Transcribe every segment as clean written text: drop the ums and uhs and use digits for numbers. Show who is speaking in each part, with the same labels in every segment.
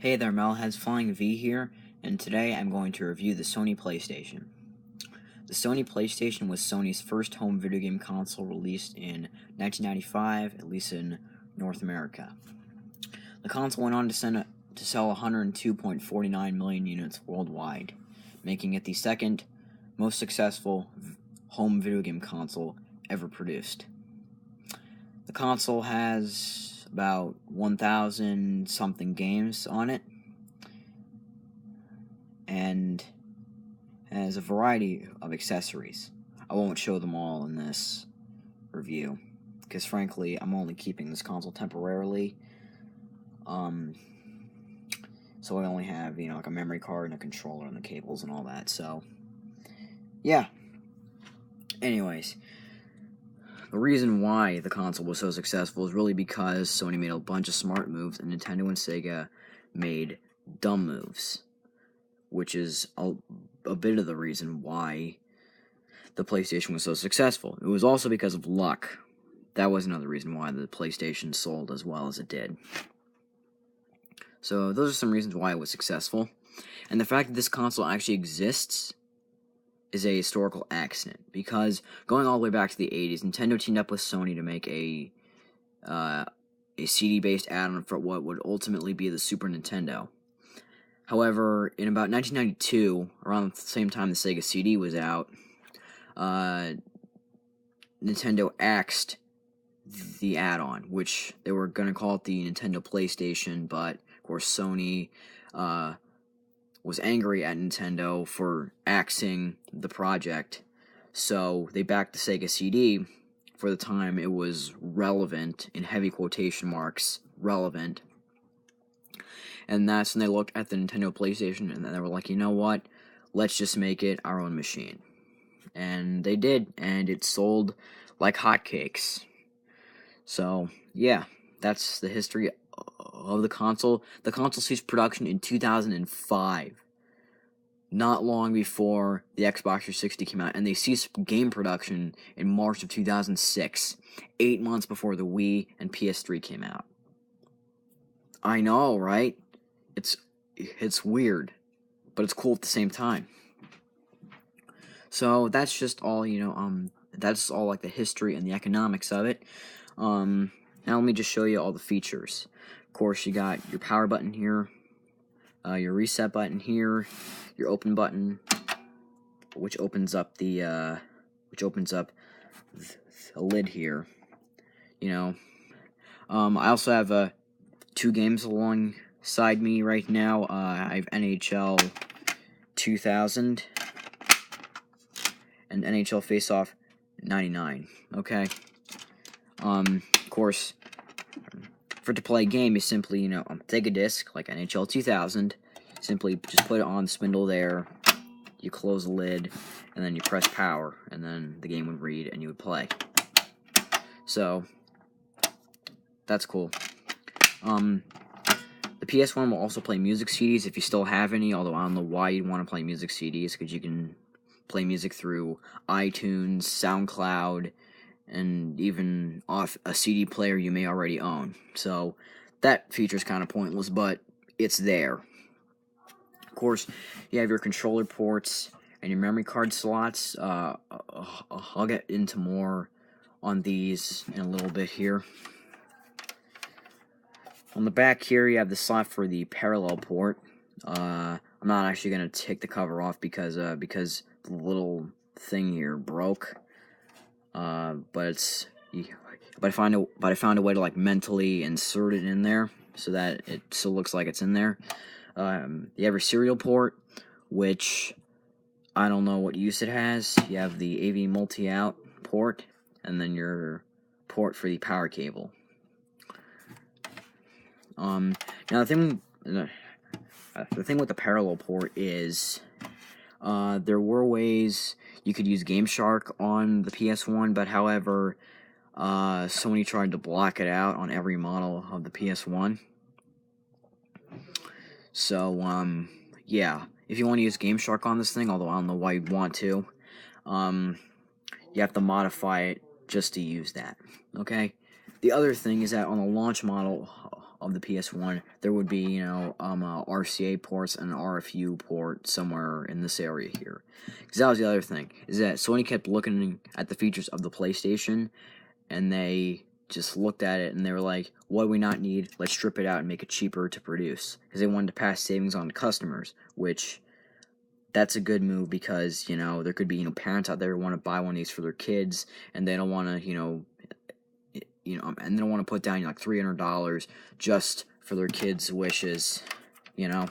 Speaker 1: Hey there, Melheads Flying V here, and today I'm going to review the Sony PlayStation. The Sony PlayStation was Sony's first home video game console released in 1995, at least in North America. The console went on to sell 102.49 million units worldwide, making it the second most successful home video game console ever produced. The console has about 1,000 something games on it, and has a variety of accessories. I won't show them all in this review, because frankly, I'm only keeping this console temporarily. So I only have, like a memory card and a controller and the cables and all that, so, yeah. Anyways, the reason why the console was so successful is really because Sony made a bunch of smart moves and Nintendo and Sega made dumb moves, which is a bit of the reason why the PlayStation was so successful. It was also because of luck. That was another reason why the PlayStation sold as well as it did. So those are some reasons why it was successful. And the fact that this console actually exists is a historical accident, because going all the way back to the 80s, Nintendo teamed up with Sony to make a CD-based add-on for what would ultimately be the Super Nintendo. However, in about 1992, around the same time the Sega CD was out, Nintendo axed the add-on, which they were going to call it the Nintendo PlayStation, but of course Sony was angry at Nintendo for axing the project, so they backed the Sega CD. For the time it was relevant, in heavy quotation marks, relevant. And that's when they looked at the Nintendo PlayStation and they were like, you know what, let's just make it our own machine. And they did, and it sold like hotcakes. So, yeah, that's the history of the console. The console ceased production in 2005, not long before the Xbox 360 came out, and they ceased game production in March of 2006, 8 months before the Wii and PS3 came out. I know, right? It's weird, but it's cool at the same time. So that's just all, that's all like the history and the economics of it. Now let me just show you all the features. Of course, you got your power button here, your reset button here, your open button, which opens up the lid here. I also have 2 games alongside me right now. I have NHL 2000 and NHL Face-Off 99. Okay. Of course, to play a game, you simply, take a disc, like NHL 2000, simply just put it on the spindle there, you close the lid, and then you press power, and then the game would read, and you would play. So, that's cool. The PS1 will also play music CDs if you still have any, although I don't know why you'd want to play music CDs, because you can play music through iTunes, SoundCloud, and even off a CD player you may already own. So that feature's kind of pointless, but it's there. Of course, you have your controller ports and your memory card slots. I'll get into more on these in a little bit here. On the back here, you have the slot for the parallel port. I'm not actually going to take the cover off because the little thing here broke. But I found a way to like mentally insert it in there so that it still looks like it's in there. You have your serial port, which I don't know what use it has. You have the AV multi-out port, and then your port for the power cable. Now the thing with the parallel port is, there were ways you could use Game Shark on the PS1, but however, Sony tried to block it out on every model of the PS1. So, yeah, if you want to use Game Shark on this thing, although I don't know why you'd want to, you have to modify it just to use that, okay? The other thing is that on the launch model of the PS1, there would be, you know, RCA ports and an RFU port somewhere in this area here. Because that was the other thing, is that Sony kept looking at the features of the PlayStation, and they just looked at it and they were like, what do we not need? Let's strip it out and make it cheaper to produce. Because they wanted to pass savings on to customers, which that's a good move because, you know, there could be, you know, parents out there who want to buy one of these for their kids, and they don't want to, and they don't want to put down, you know, like $300 just for their kids' wishes, you know.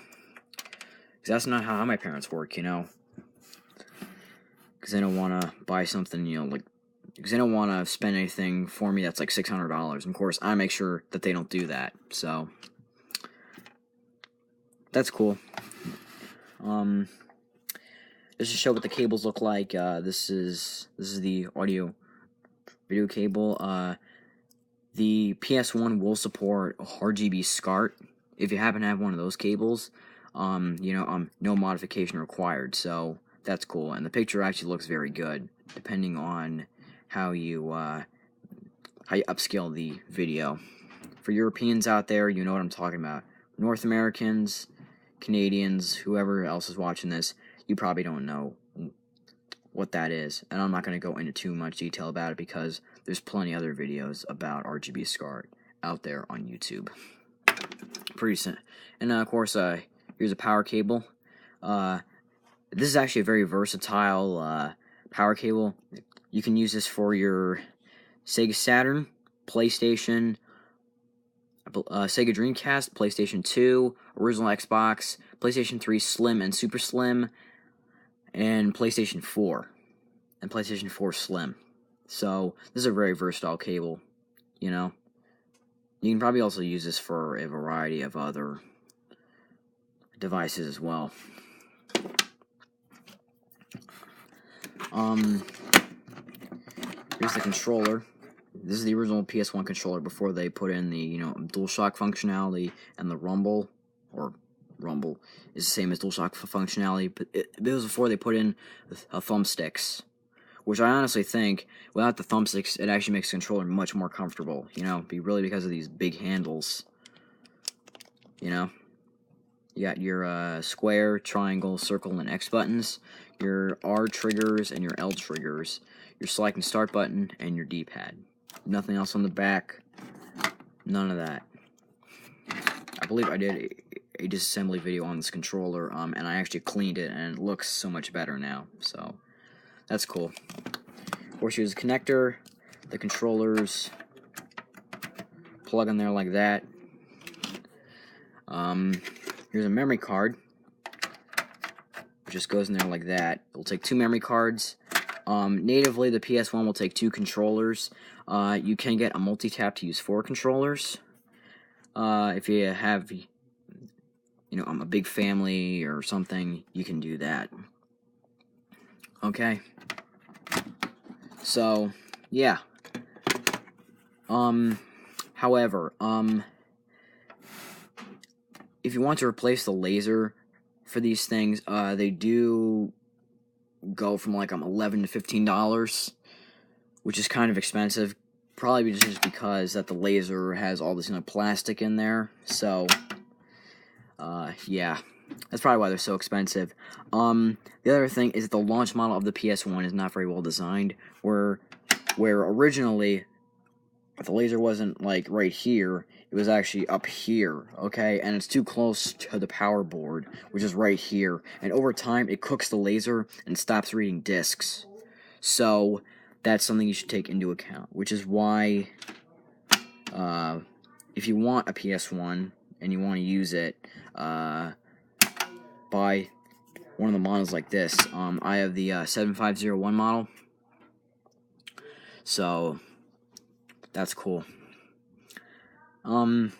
Speaker 1: Because that's not how my parents work, you know. Because they don't want to buy something, you know, like, because they don't want to spend anything for me that's like $600. And of course, I make sure that they don't do that. So that's cool. Just to show what the cables look like. This is the audio video cable. The PS1 will support RGB SCART. If you happen to have one of those cables, no modification required. So that's cool, and the picture actually looks very good, depending on how you upscale the video. For Europeans out there, you know what I'm talking about. North Americans, Canadians, whoever else is watching this, you probably don't know what that is, and I'm not going to go into too much detail about it because there's plenty other videos about RGB SCART out there on YouTube. Pretty simple. And of course, here's a power cable. This is actually a very versatile power cable. You can use this for your Sega Saturn, PlayStation, Sega Dreamcast, PlayStation 2, original Xbox, PlayStation 3 Slim and Super Slim, and PlayStation 4, and PlayStation 4 Slim. So, this is a very versatile cable, you know. You can probably also use this for a variety of other devices as well. Here's the controller. This is the original PS1 controller before they put in the, you know, DualShock functionality, and the Rumble is the same as DualShock functionality, but it was before they put in thumbsticks, which I honestly think, without the thumbsticks, it actually makes the controller much more comfortable, you know, because of these big handles, you know. You got your square, triangle, circle, and X buttons, your R triggers, and your L triggers, your select and start button, and your D-pad. Nothing else on the back, none of that. I believe I did a disassembly video on this controller, and I actually cleaned it, and it looks so much better now, so that's cool. Of course, here's a connector, the controllers plug in there like that. Here's a memory card, which just goes in there like that. It'll take 2 memory cards. Natively, the PS1 will take 2 controllers. You can get a multi-tap to use 4 controllers. If you have, you know, a big family or something, you can do that. Okay. So, yeah. However, if you want to replace the laser for these things, they do go from like $11 to $15, which is kind of expensive. Probably just because that the laser has all this, you know, plastic in there. So, yeah, that's probably why they're so expensive. The other thing is that the launch model of the PS1 is not very well designed. Where originally, if the laser wasn't like right here, it was actually up here, okay? And it's too close to the power board, which is right here. And over time, it cooks the laser and stops reading discs. So that's something you should take into account, which is why, if you want a PS1 and you want to use it, buy one of the models like this. I have the 7501 model, so that's cool. Now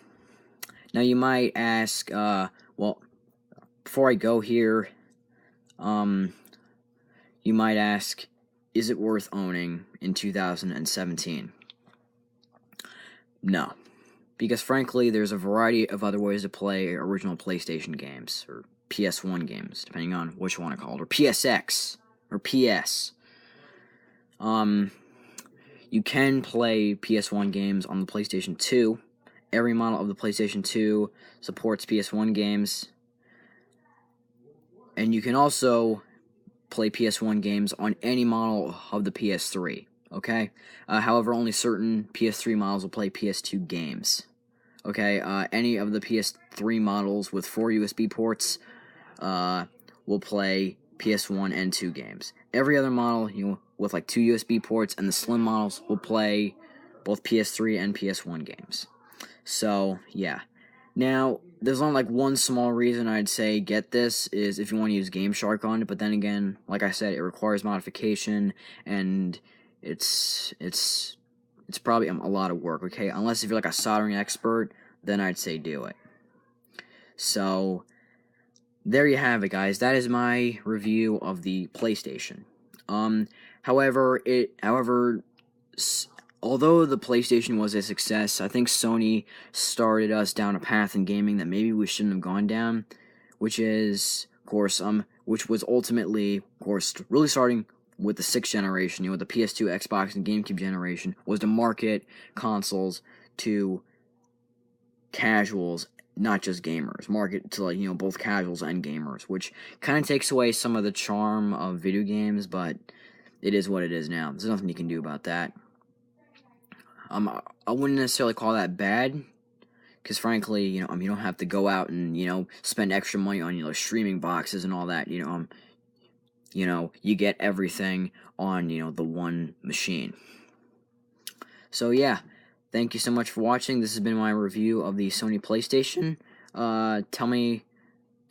Speaker 1: you might ask, well, before I go here, you might ask, is it worth owning in 2017? No. Because frankly, there's a variety of other ways to play original PlayStation games, or PS1 games, depending on what you want to call it, or PSX, or PS. You can play PS1 games on the PlayStation 2, every model of the PlayStation 2 supports PS1 games, and you can also play PS1 games on any model of the PS3, okay? However, only certain PS3 models will play PS2 games, okay? Any of the PS3 models with 4 USB ports will play PS1 and 2 games. Every other model, with like 2 USB ports, and the slim models will play both PS3 and PS1 games. So, yeah. Now, there's only like one small reason I'd say get this is if you want to use Game Shark on it, but then again, like I said, it requires modification, and it's probably a lot of work, okay? Unless if you're like a soldering expert, then I'd say do it. So, there you have it, guys. That is my review of the PlayStation. However, although the PlayStation was a success, I think Sony started us down a path in gaming that maybe we shouldn't have gone down, which was ultimately, of course, really starting with the 6th generation, the PS2, Xbox, and GameCube generation, was to market consoles to casuals, not just gamers. Market to, like, both casuals and gamers, which kind of takes away some of the charm of video games, but it is what it is now. There's nothing you can do about that. I wouldn't necessarily call that bad, because frankly, you don't have to go out and, spend extra money on, streaming boxes and all that, you get everything on, the one machine. So, yeah, thank you so much for watching. This has been my review of the Sony PlayStation. Tell me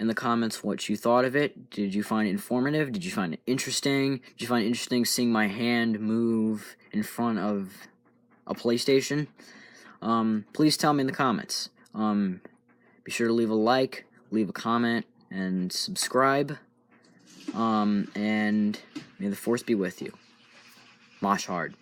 Speaker 1: in the comments what you thought of it. Did you find it informative? Did you find it interesting? Did you find it interesting seeing my hand move in front of a PlayStation? Please tell me in the comments. Be sure to leave a like, leave a comment, and subscribe. And may the force be with you. Mosh hard.